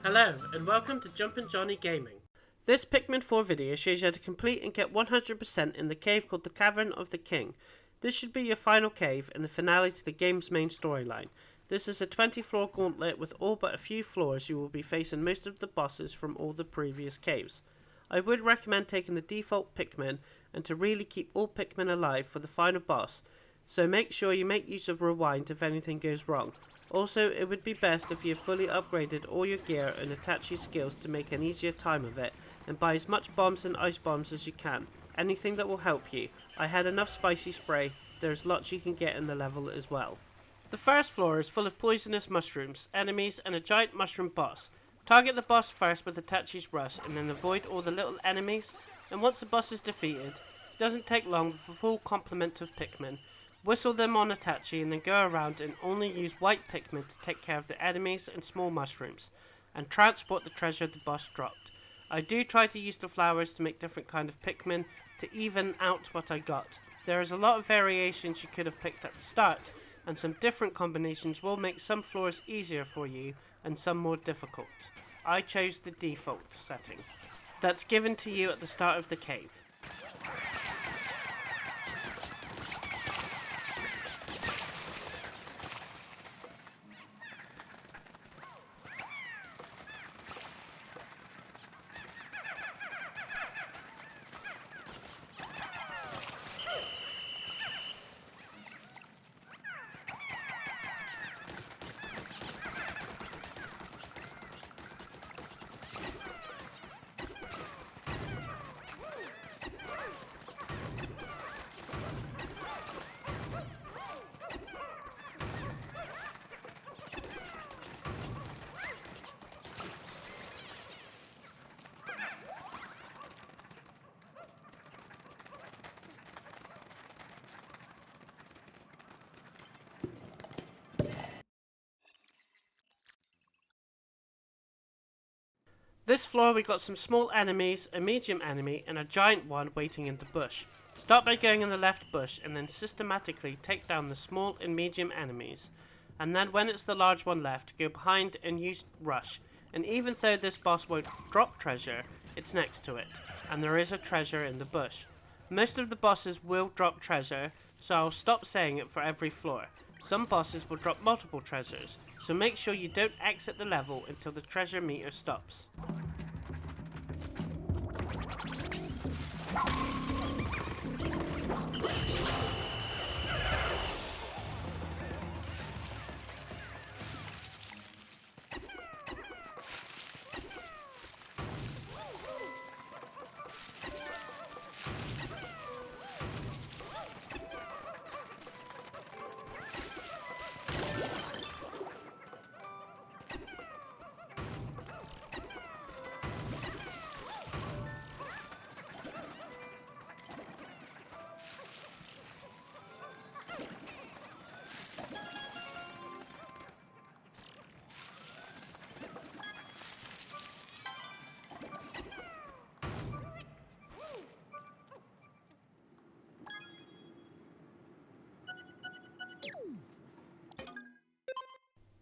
Hello and welcome to Jumpin' Johnny Gaming. This Pikmin 4 video shows you how to complete and get 100% in the cave called the Cavern of the King. This should be your final cave and the finale to the game's main storyline. This is a 20-floor gauntlet with all but a few floors. You will be facing most of the bosses from all the previous caves. I would recommend taking the default Pikmin and to really keep all Pikmin alive for the final boss, so make sure you make use of rewind if anything goes wrong. Also, it would be best if you have fully upgraded all your gear and attach your skills to make an easier time of it, and buy as much bombs and ice bombs as you can. Anything that will help you. I had enough spicy spray. There's lots you can get in the level as well. The first floor is full of poisonous mushrooms, enemies, and a giant mushroom boss. Target the boss first with Itachi's Rush, and then avoid all the little enemies, and once the boss is defeated, it doesn't take long with a full complement of Pikmin. Whistle them on Itachi and then go around and only use white Pikmin to take care of the enemies and small mushrooms, and transport the treasure the boss dropped. I do try to use the flowers to make different kind of Pikmin to even out what I got. There is a lot of variations you could have picked at the start, and some different combinations will make some floors easier for you and some more difficult. I chose the default setting that's given to you at the start of the cave. This floor we got some small enemies, a medium enemy, and a giant one waiting in the bush. Start by going in the left bush and then systematically take down the small and medium enemies. And then when it's the large one left, go behind and use Rush. And even though this boss won't drop treasure, it's next to it. And there is a treasure in the bush. Most of the bosses will drop treasure, so I'll stop saying it for every floor. Some bosses will drop multiple treasures, so make sure you don't exit the level until the treasure meter stops.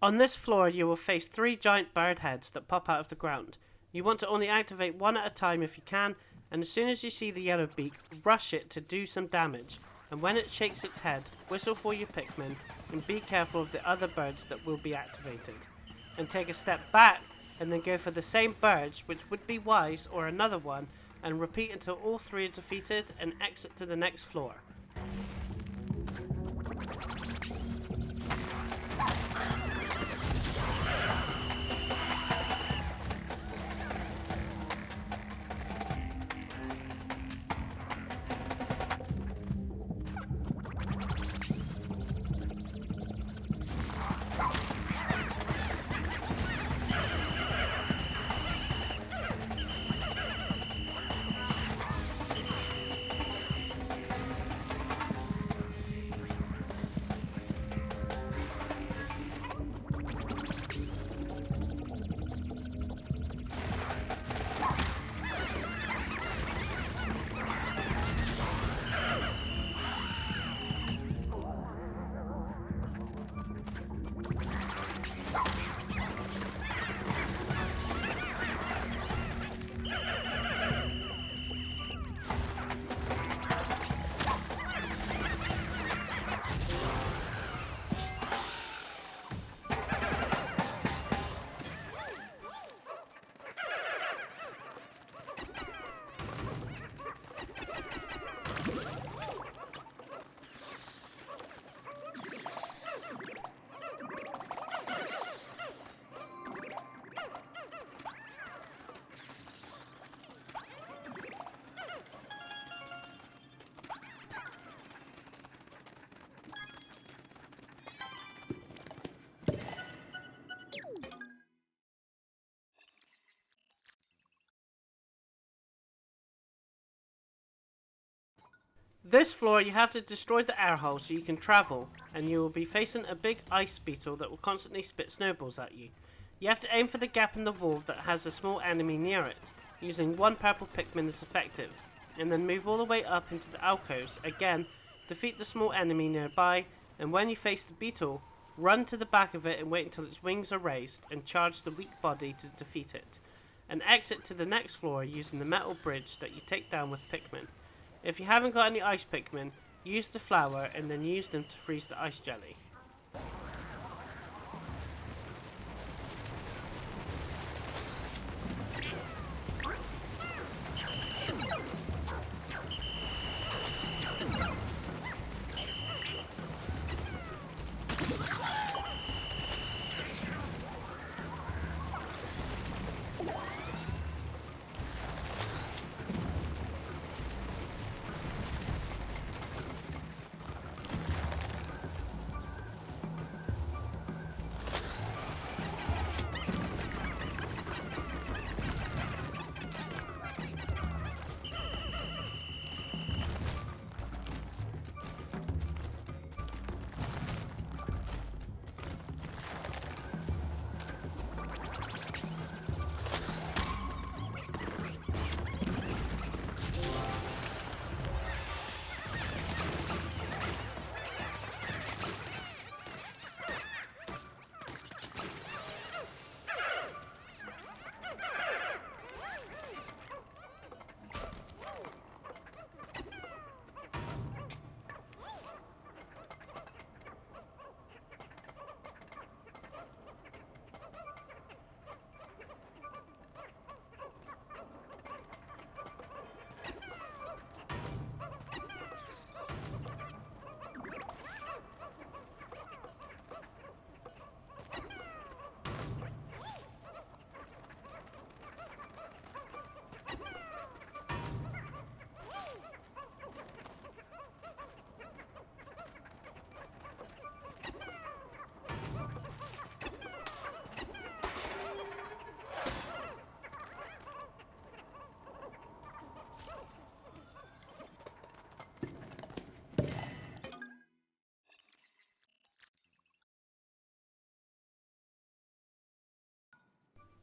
On this floor you will face 3 giant bird heads that pop out of the ground. You want to only activate one at a time if you can, and as soon as you see the yellow beak, rush it to do some damage, and when it shakes its head, whistle for your Pikmin and be careful of the other birds that will be activated. And take a step back and then go for the same birds, which would be wise, or another one, and repeat until all 3 are defeated and exit to the next floor. This floor you have to destroy the air hole so you can travel, and you will be facing a big ice beetle that will constantly spit snowballs at you. You have to aim for the gap in the wall that has a small enemy near it. Using one purple Pikmin is effective, and then move all the way up into the alcoves. Again, defeat the small enemy nearby, and when you face the beetle, run to the back of it and wait until its wings are raised, and charge the weak body to defeat it. And exit to the next floor using the metal bridge that you take down with Pikmin. If you haven't got any ice Pikmin, use the flower and then use them to freeze the ice jelly.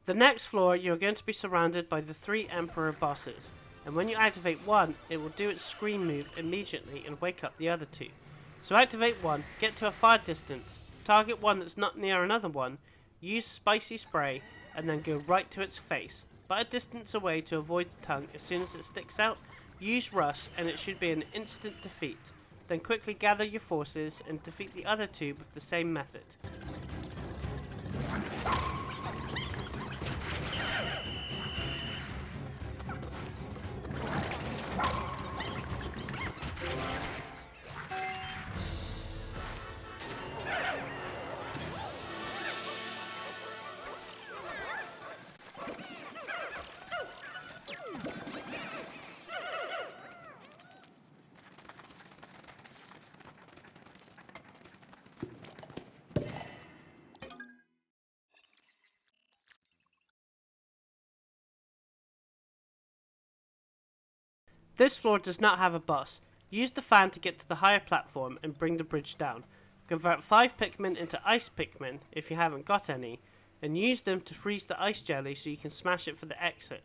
The next floor, you are going to be surrounded by the 3 Emperor bosses, and when you activate one, it will do its scream move immediately and wake up the other 2. So activate one, get to a far distance, target one that's not near another one, use spicy spray, and then go right to its face, but a distance away to avoid the tongue. As soon as it sticks out, use rush and it should be an instant defeat. Then quickly gather your forces and defeat the other 2 with the same method. This floor does not have a boss. Use the fan to get to the higher platform and bring the bridge down. Convert 5 Pikmin into ice Pikmin if you haven't got any, and use them to freeze the ice jelly so you can smash it for the exit.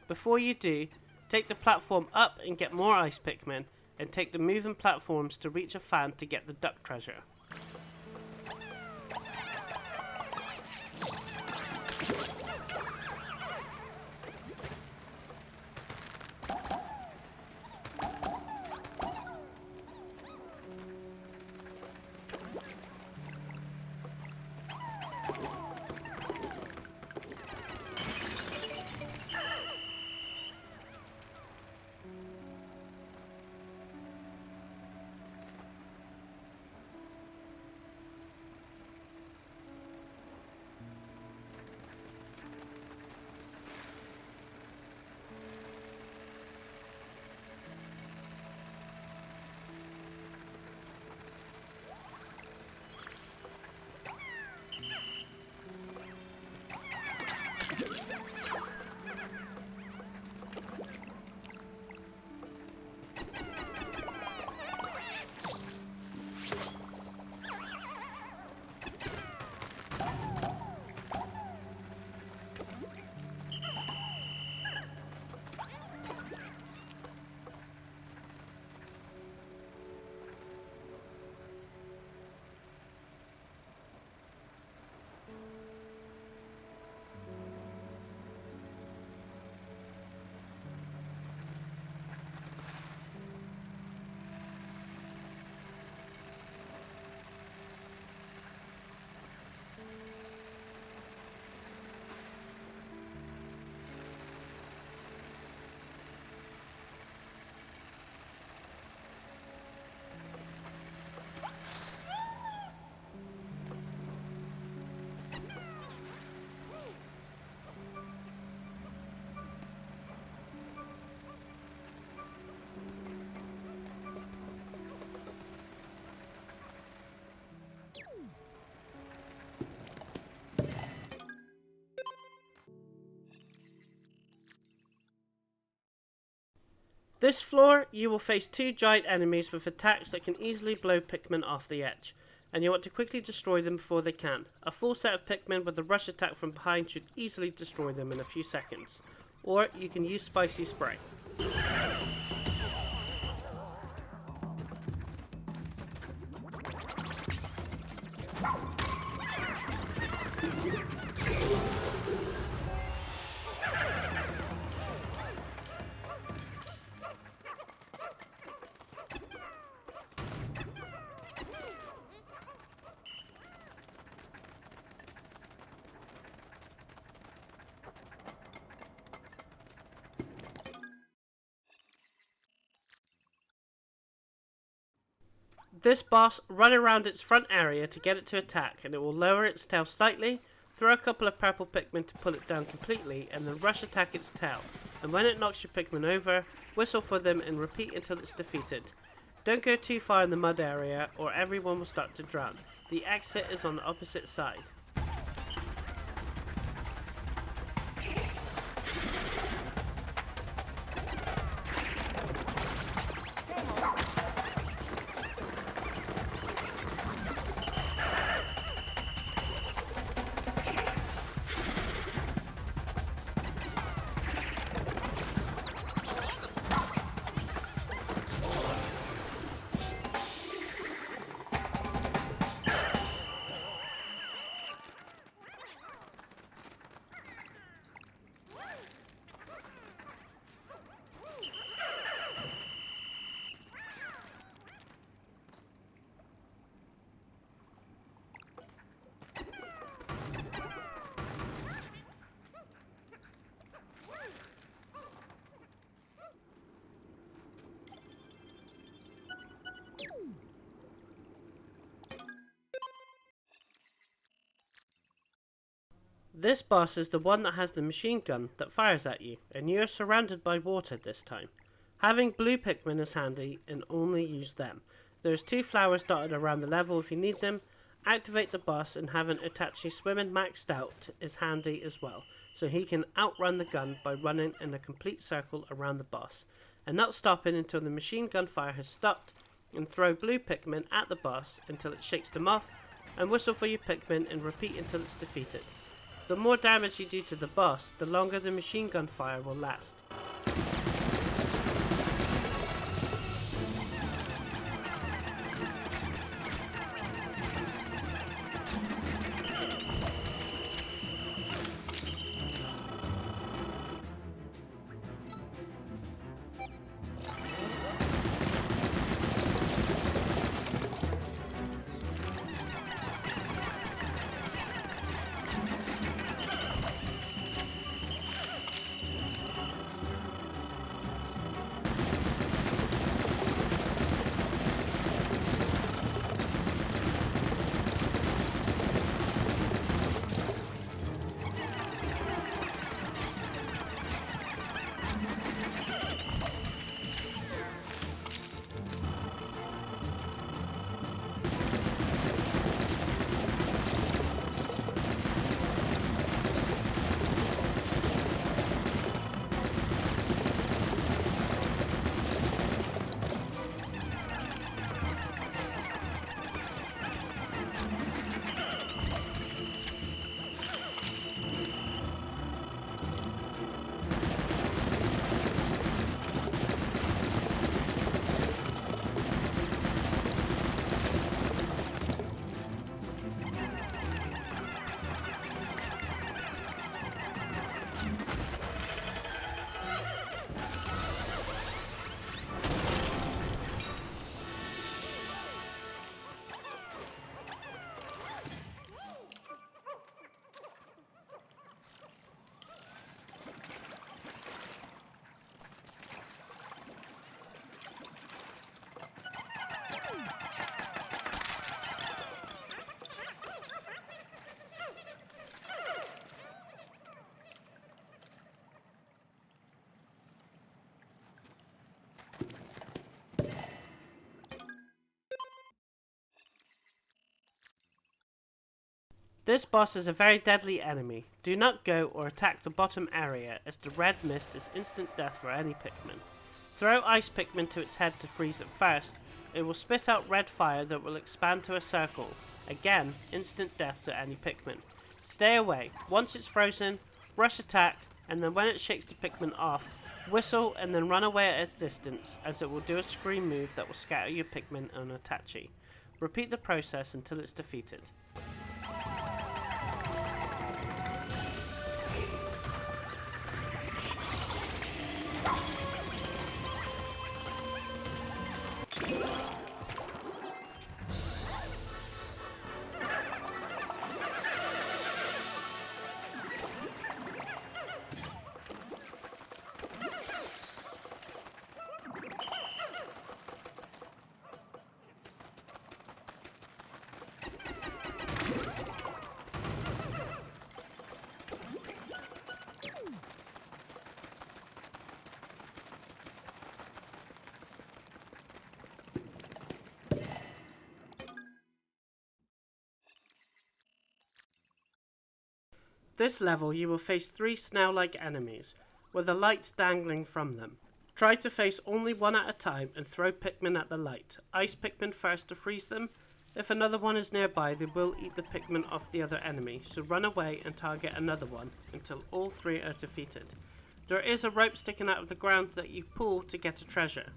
Before you do, take the platform up and get more ice Pikmin, and take the moving platforms to reach a fan to get the duck treasure. This floor, you will face two giant enemies with attacks that can easily blow Pikmin off the edge, and you want to quickly destroy them before they can. A full set of Pikmin with a rush attack from behind should easily destroy them in a few seconds. Or you can use Spicy Spray. This boss, run around its front area to get it to attack, and it will lower its tail slightly, throw a couple of purple Pikmin to pull it down completely, and then rush attack its tail. And when it knocks your Pikmin over, whistle for them and repeat until it's defeated. Don't go too far in the mud area, or everyone will start to drown. The exit is on the opposite side. This boss is the one that has the machine gun that fires at you, and you are surrounded by water this time. Having blue Pikmin is handy, and only use them. There's 2 flowers dotted around the level if you need them. Activate the boss, and having Itachi swimming maxed out is handy as well, so he can outrun the gun by running in a complete circle around the boss, and not stopping until the machine gun fire has stopped, and throw blue Pikmin at the boss until it shakes them off, and whistle for your Pikmin and repeat until it's defeated. The more damage you do to the boss, the longer the machine gun fire will last. This boss is a very deadly enemy. Do not go or attack the bottom area, as the red mist is instant death for any Pikmin. Throw ice Pikmin to its head to freeze it first. It will spit out red fire that will expand to a circle. Again, instant death to any Pikmin. Stay away. Once it's frozen, rush attack, and then when it shakes the Pikmin off, whistle and then run away at its distance, as it will do a scream move that will scatter your Pikmin and Itachi. Repeat the process until it's defeated. This level you will face 3 snail-like enemies, with a light dangling from them. Try to face only one at a time and throw Pikmin at the light. Ice Pikmin first to freeze them. If another one is nearby, they will eat the Pikmin off the other enemy, so run away and target another one until all 3 are defeated. There is a rope sticking out of the ground that you pull to get a treasure.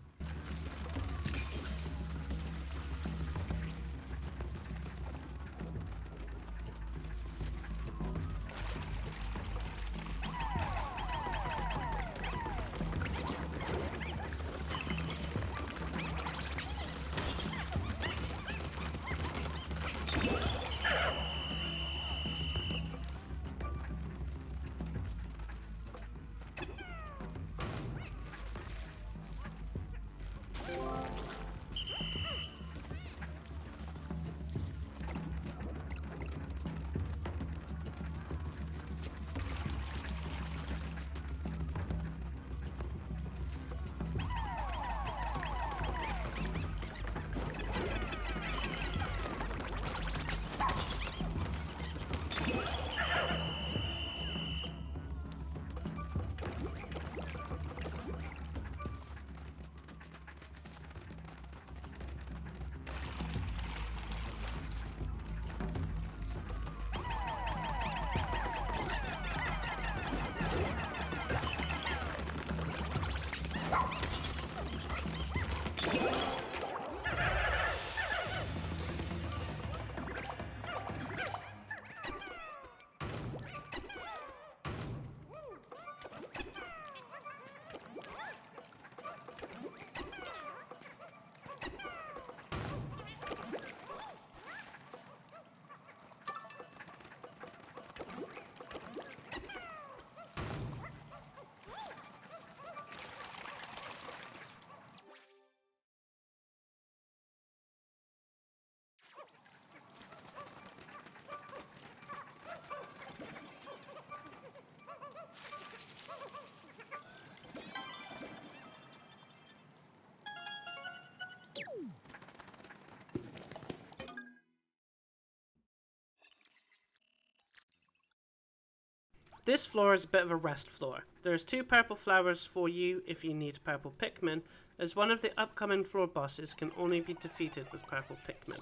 This floor is a bit of a rest floor. There's 2 purple flowers for you if you need purple Pikmin, as one of the upcoming floor bosses can only be defeated with purple Pikmin.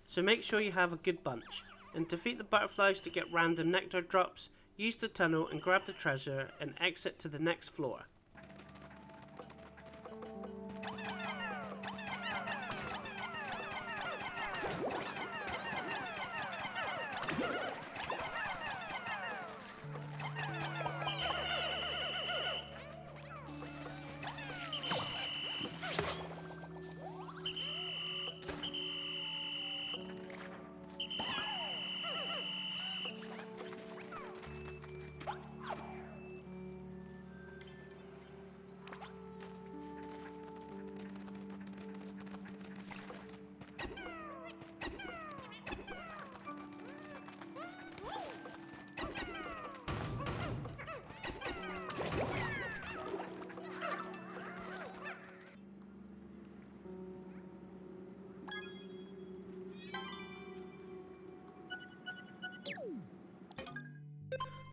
So make sure you have a good bunch. And defeat the butterflies to get random nectar drops, use the tunnel and grab the treasure, and exit to the next floor.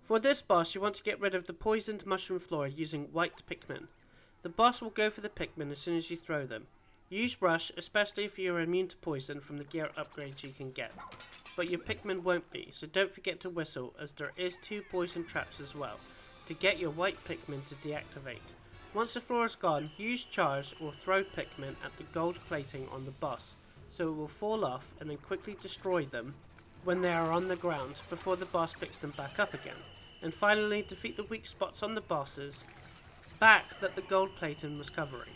For this boss, you want to get rid of the poisoned mushroom floor using white Pikmin. The boss will go for the Pikmin as soon as you throw them. Use Rush, especially if you are immune to poison from the gear upgrades you can get. But your Pikmin won't be, so don't forget to whistle, as there is 2 poison traps as well, to get your white Pikmin to deactivate. Once the floor is gone, use Charge or throw Pikmin at the gold plating on the boss, so it will fall off and then quickly destroy them when they are on the ground before the boss picks them back up again. And finally, defeat the weak spots on the bosses back that the gold plating was covering.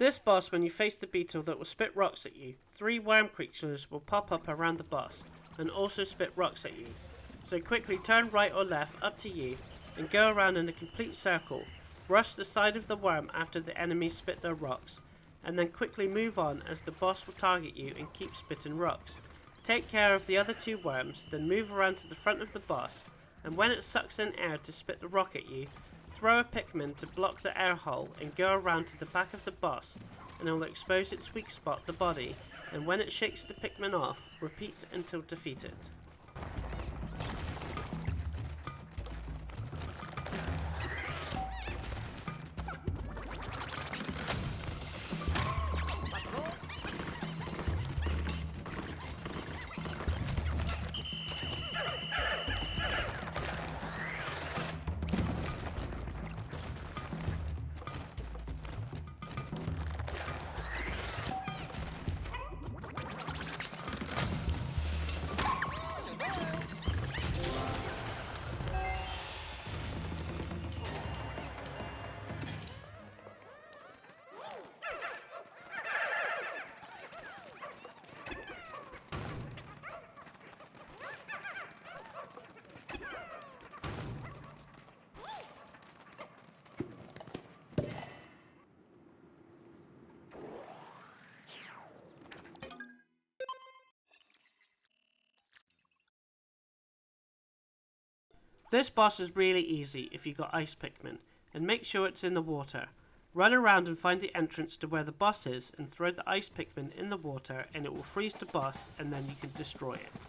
This boss, when you face the beetle that will spit rocks at you, 3 worm creatures will pop up around the boss and also spit rocks at you. So quickly turn right or left, up to you, and go around in a complete circle. Rush the side of the worm after the enemies spit their rocks, and then quickly move on as the boss will target you and keep spitting rocks. Take care of the other 2 worms, then move around to the front of the boss, and when it sucks in air to spit the rock at you, throw a Pikmin to block the air hole and go around to the back of the boss, and it will expose its weak spot, the body, and when it shakes the Pikmin off, repeat until defeated. This boss is really easy if you got ice Pikmin, and make sure it's in the water. Run around and find the entrance to where the boss is and throw the ice Pikmin in the water and it will freeze the boss and then you can destroy it.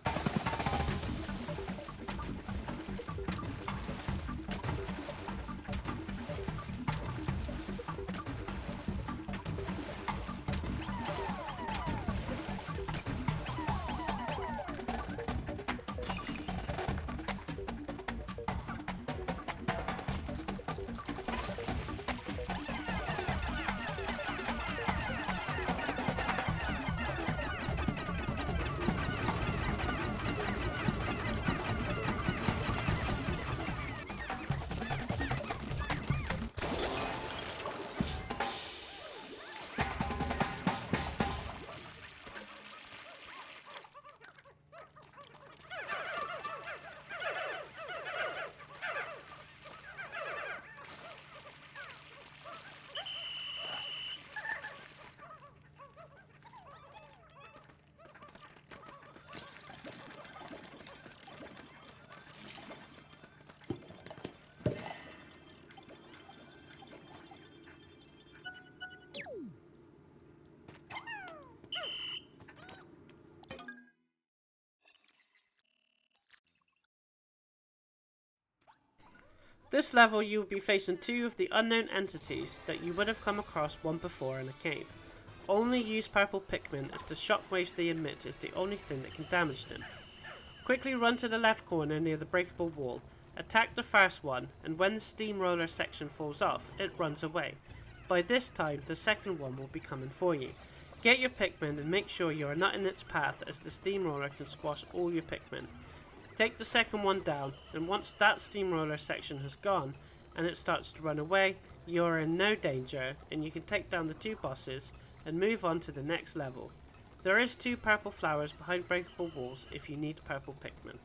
This level you will be facing 2 of the unknown entities that you would have come across one before in a cave. Only use purple Pikmin as the shockwaves they emit is the only thing that can damage them. Quickly run to the left corner near the breakable wall, attack the first one, and when the steamroller section falls off, it runs away. By this time the second one will be coming for you. Get your Pikmin and make sure you are not in its path as the steamroller can squash all your Pikmin. Take the second one down, and once that steamroller section has gone and it starts to run away, you are in no danger and you can take down the 2 bosses and move on to the next level. There is 2 purple flowers behind breakable walls if you need purple Pikmin.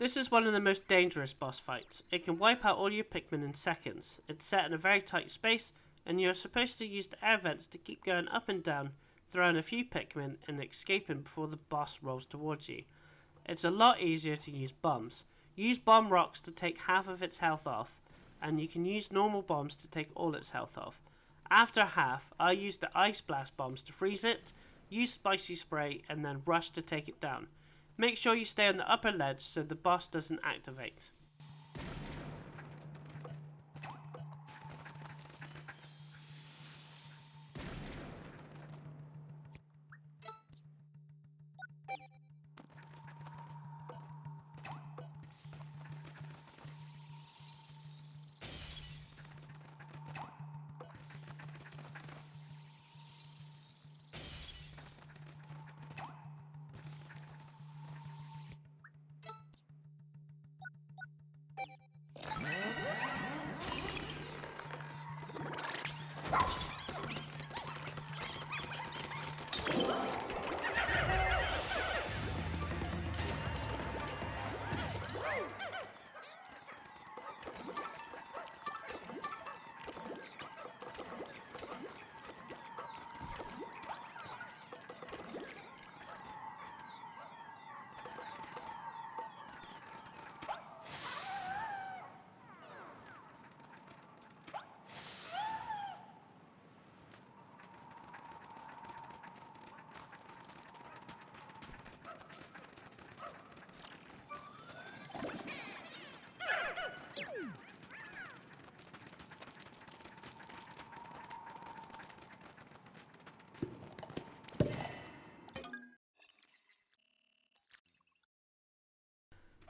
This is one of the most dangerous boss fights. It can wipe out all your Pikmin in seconds. It's set in a very tight space, and you're supposed to use the air vents to keep going up and down, throwing a few Pikmin and escaping before the boss rolls towards you. It's a lot easier to use bombs. Use bomb rocks to take half of its health off, and you can use normal bombs to take all its health off. After half, I use the ice blast bombs to freeze it, use spicy spray, and then rush to take it down. Make sure you stay on the upper ledge so the boss doesn't activate.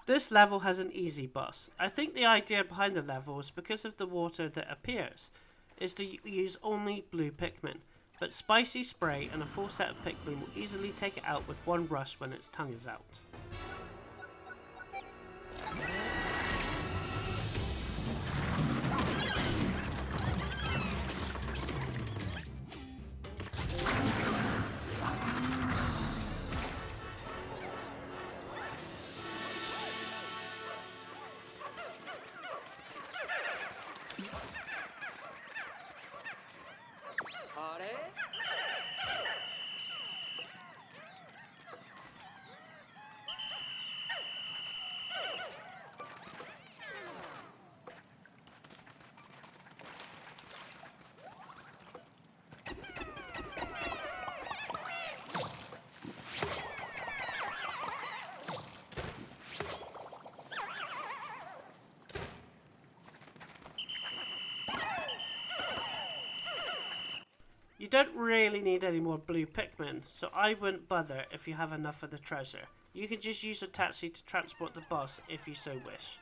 This level has an easy boss. I think the idea behind the level is because of the water that appears, is to use only blue Pikmin, but spicy spray and a full set of Pikmin will easily take it out with one rush when its tongue is out. You don't really need any more blue Pikmin, so I wouldn't bother if you have enough of the treasure. You can just use a taxi to transport the boss if you so wish.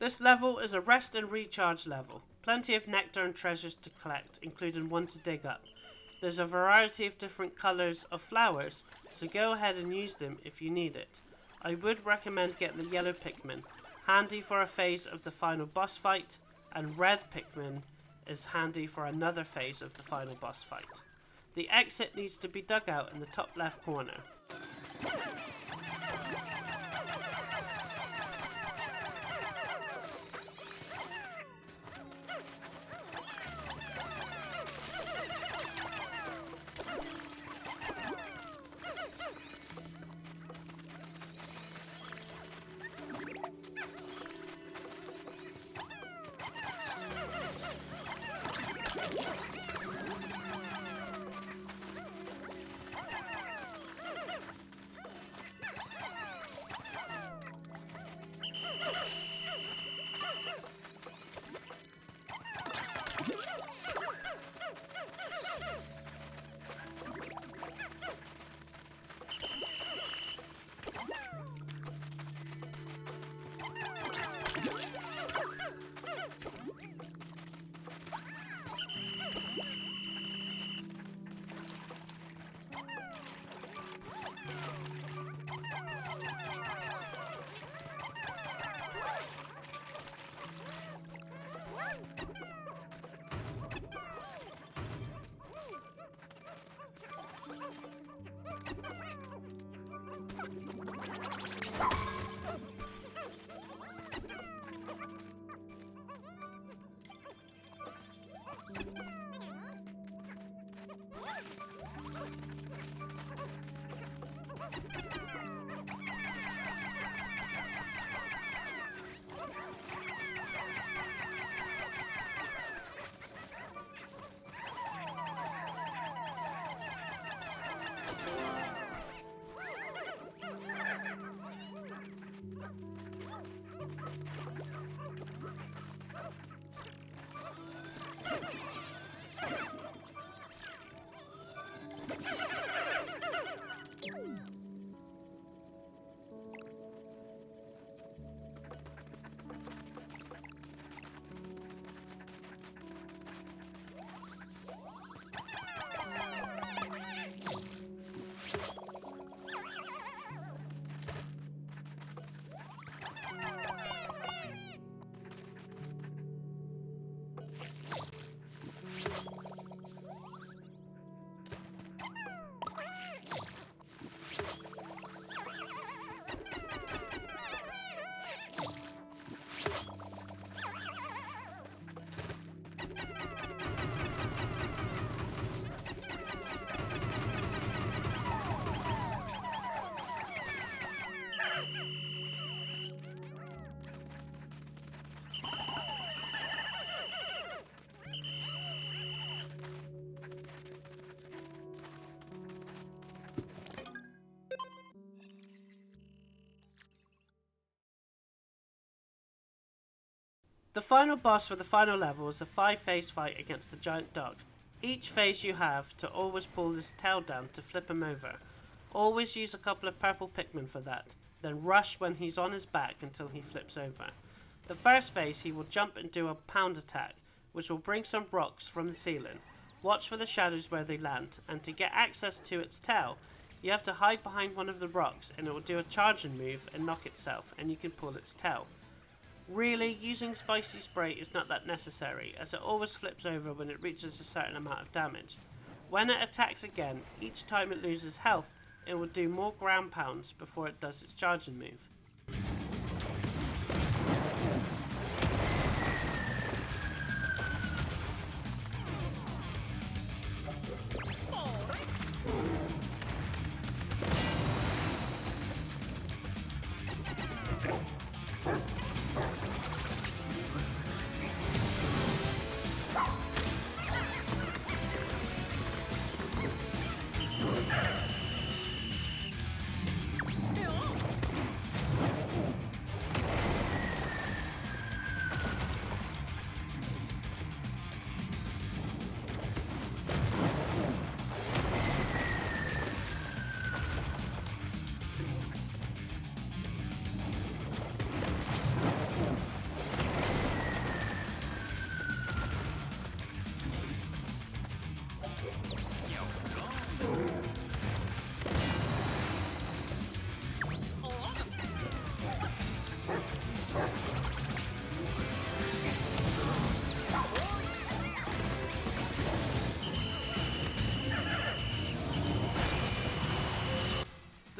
This level is a rest and recharge level. Plenty of nectar and treasures to collect, including one to dig up. There's a variety of different colours of flowers, so go ahead and use them if you need it. I would recommend getting the yellow Pikmin, handy for a phase of the final boss fight, and red Pikmin is handy for another phase of the final boss fight. The exit needs to be dug out in the top left corner. The final boss for the final level is a 5-phase fight against the giant dog. Each phase you have to always pull his tail down to flip him over. Always use a couple of purple Pikmin for that, then rush when he's on his back until he flips over. The first phase he will jump and do a pound attack, which will bring some rocks from the ceiling. Watch for the shadows where they land, and to get access to its tail, you have to hide behind one of the rocks and it will do a charging move and knock itself, and you can pull its tail. Really, using Spicy Spray is not that necessary, as it always flips over when it reaches a certain amount of damage. When it attacks again, each time it loses health, it will do more ground pounds before it does its charging move.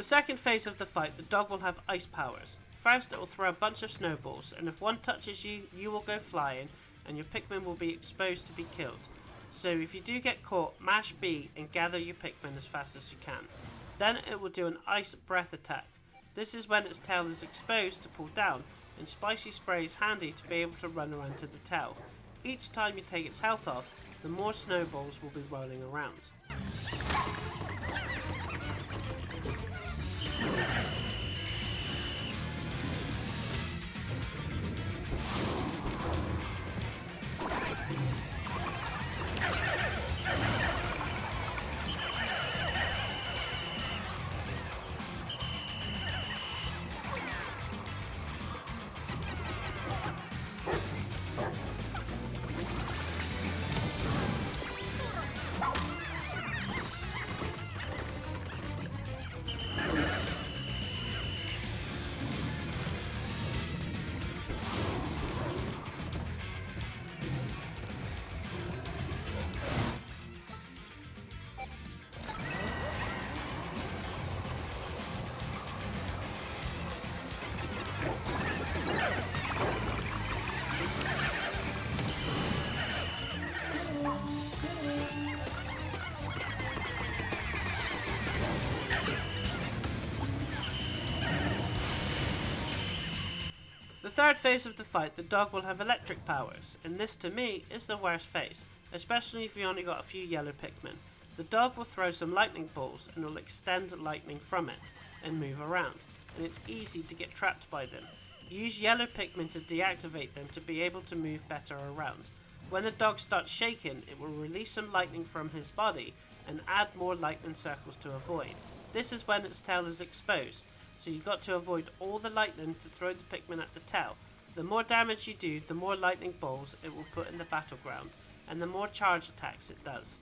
The second phase of the fight, the dog will have ice powers. First, it will throw a bunch of snowballs, and if one touches you, you will go flying, and your Pikmin will be exposed to be killed. So if you do get caught, mash B and gather your Pikmin as fast as you can. Then it will do an ice breath attack. This is when its tail is exposed to pull down, and Spicy Spray is handy to be able to run around to the tail. Each time you take its health off, the more snowballs will be rolling around. third phase of the fight, the dog will have electric powers, and this to me is the worst phase, especially if you only got a few yellow Pikmin. The dog will throw some lightning balls and will extend lightning from it and move around, and it's easy to get trapped by them. Use yellow Pikmin to deactivate them to be able to move better around. When the dog starts shaking, it will release some lightning from his body and add more lightning circles to avoid. This is when its tail is exposed, so you've got to avoid all the lightning to throw the Pikmin at the tail. The more damage you do, the more lightning balls it will put in the battleground, and the more charge attacks it does.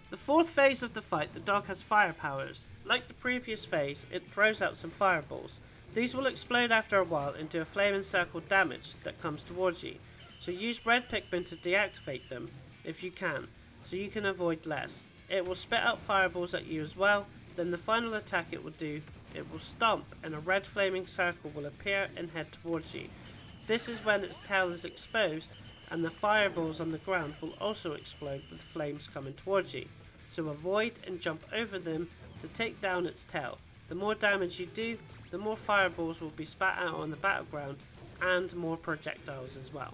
The fourth phase of the fight, the dog has fire powers. Like the previous phase, it throws out some fireballs. These will explode after a while into a flaming circle damage that comes towards you, so use red Pikmin to deactivate them if you can, so you can avoid less. It will spit out fireballs at you as well. Then the final attack it will do, it will stomp and a red flaming circle will appear and head towards you. This is when its tail is exposed and the fireballs on the ground will also explode with flames coming towards you. So avoid and jump over them to take down its tail. The more damage you do, the more fireballs will be spat out on the battleground and more projectiles as well.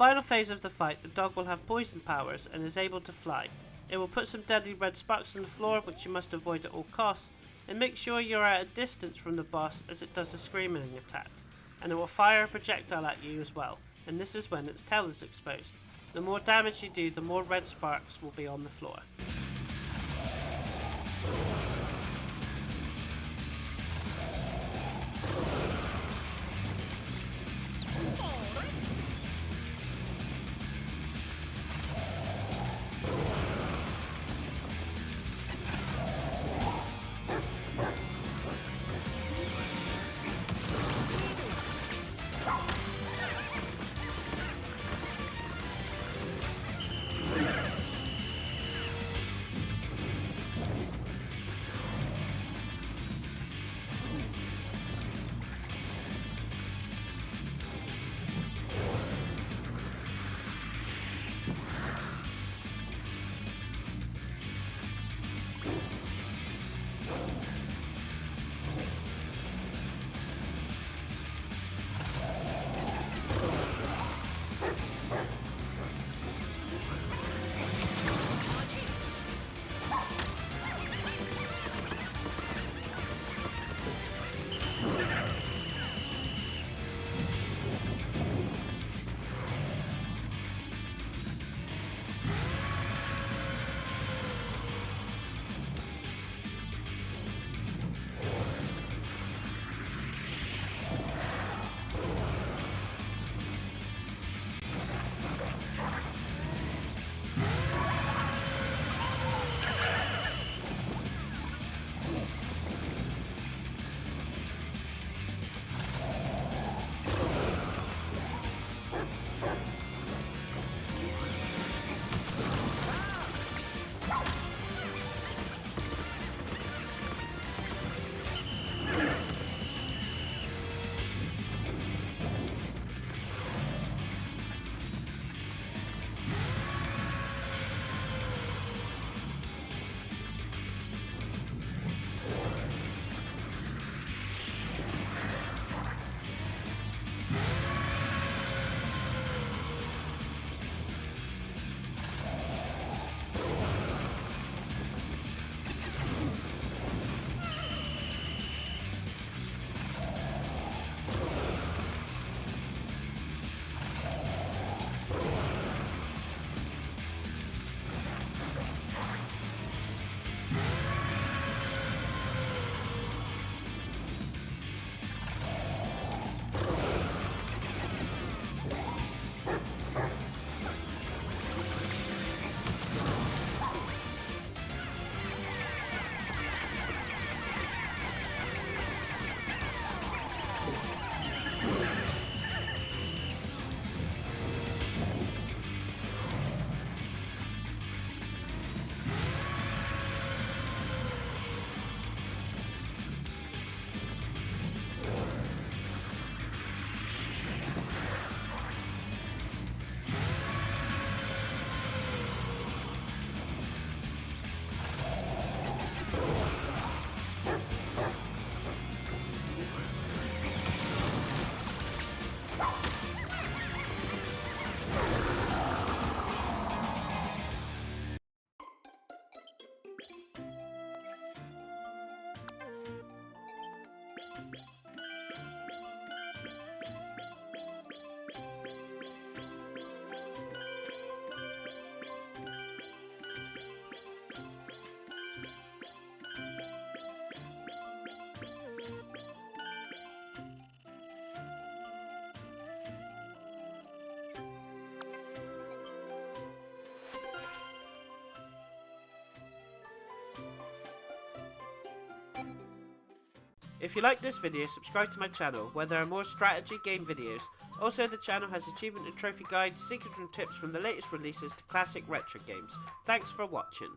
Final phase of the fight, the dog will have poison powers and is able to fly. It will put some deadly red sparks on the floor which you must avoid at all costs, and make sure you're at a distance from the boss as it does a screaming attack. And it will fire a projectile at you as well, and this is when its tail is exposed. The more damage you do, the more red sparks will be on the floor. If you like this video, subscribe to my channel where there are more strategy game videos. Also, the channel has achievement and trophy guides, secrets and tips from the latest releases to classic retro games. Thanks for watching.